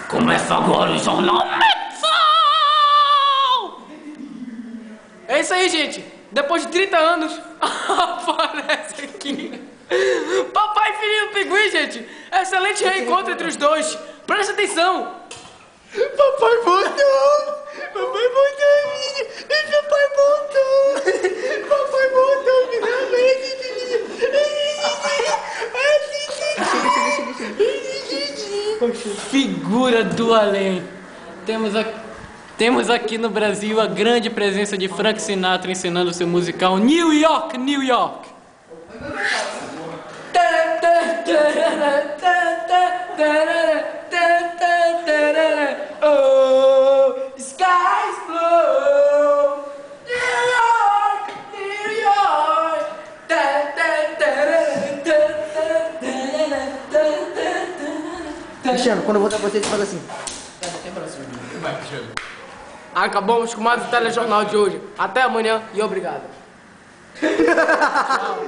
Começa agora o Jornal Mensal! É isso aí, gente. Depois de 30 anos, aparece aqui. Papai e filhinho Pinguim, gente. Excelente reencontro entre os dois. Presta atenção. Papai voltou! Papai voltou, filho! Papai voltou! Papai voltou, finalmente, filho! Figura do além. Temos aqui no Brasil a grande presença de Frank Sinatra ensinando seu musical New York, New York. Oh, skies blue, New York, New York. Cristiano, quando eu voltar pra você faz assim. Vai, Cristiano. Acabamos com mais o telejornal de hoje. Até amanhã e obrigado. Tchau.